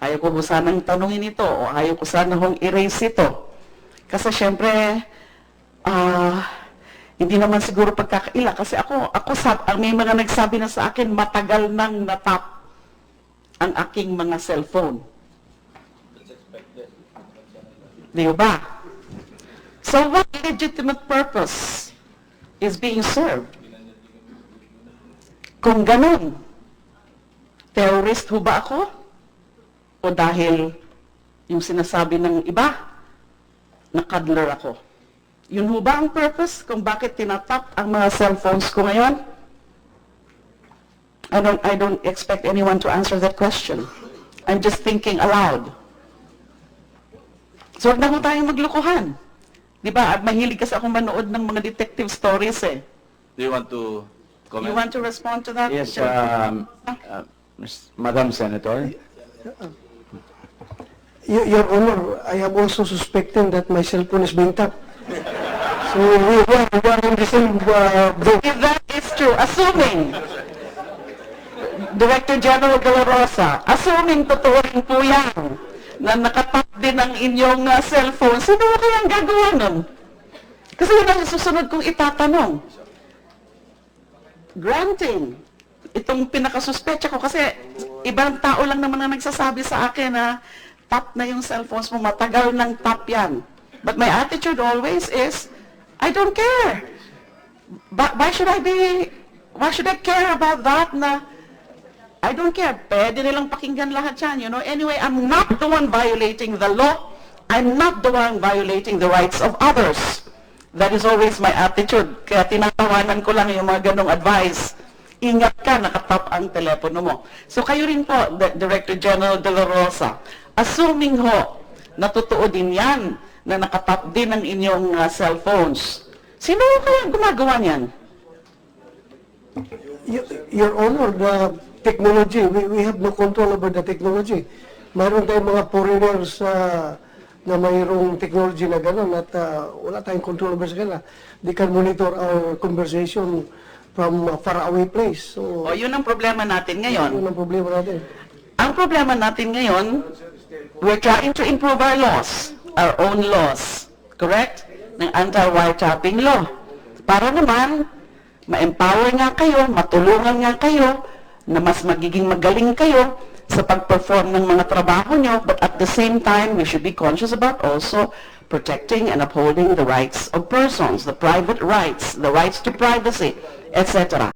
Ayaw ko sanang tanungin ito o ayaw ko sana hong erase ito. Kasi syempre, hindi naman siguro pagkakaila. Kasi may mga nagsabi na sa akin, matagal nang natap ang aking mga cellphone. Di ba? So what legitimate purpose is being served? Kung ganun, terrorist ho ba ako? O dahil yung sinasabi ng iba, na-cuddler ako? Yun ho ba ang purpose kung bakit tinatap ang mga cellphones ko ngayon? I don't expect anyone to answer that question. I'm just thinking aloud. So huwag na ho tayong maglukuhan. Di ba? At mahilig kasi akong manood ng mga detective stories eh. Do you want to comment? You want to respond to that? Yes, Sir? Madam Senator. Your Honor, I am also suspecting that my cell phone is being tapped. So we are in the same boat. If that is true, assuming, Director General De La Rosa, assuming totoo rin po yan, na nakatap din ang inyong cellphone, sino mo kayang gagawa nun? Kasi yun ang susunod kong itatanong. Granting, itong pinakasuspecha ko, kasi ibang tao lang naman ang nagsasabi sa akin na tap na yung cellphones mo, matagal ng tap yan. But my attitude always is, I don't care. Why should I care about that na I don't care. Pwede nilang pakinggan lahat yan, you know. Anyway, I'm not the one violating the law. I'm not the one violating the rights of others. That is always my attitude. Kaya tinatawanan ko lang yung mga ganong advice. Ingat ka, nakatap ang telepono mo. So kayo rin po, Director General De La Rosa, assuming ho, natotoo din yan, na nakatap din ang inyong cellphones. Sino kaya gumagawa niyan? Your Honor, the technology, we have no control over the technology. Mayroon tayong mga foreigners na mayroong technology na gano'n at wala tayong control over sa kanila. They can monitor our conversation from a faraway place. So, O yun ang problema natin ngayon. yun ang problema natin. Ang problema natin ngayon, we're trying to improve our laws, our own laws, correct? Ng anti-wiretapping law. Para naman, ma-empower nga kayo, matulungan nga kayo, na mas magiging magaling kayo sa pag-perform ng mga trabaho nyo, but at the same time, we should be conscious about also protecting and upholding the rights of persons, the private rights, the rights to privacy, etc.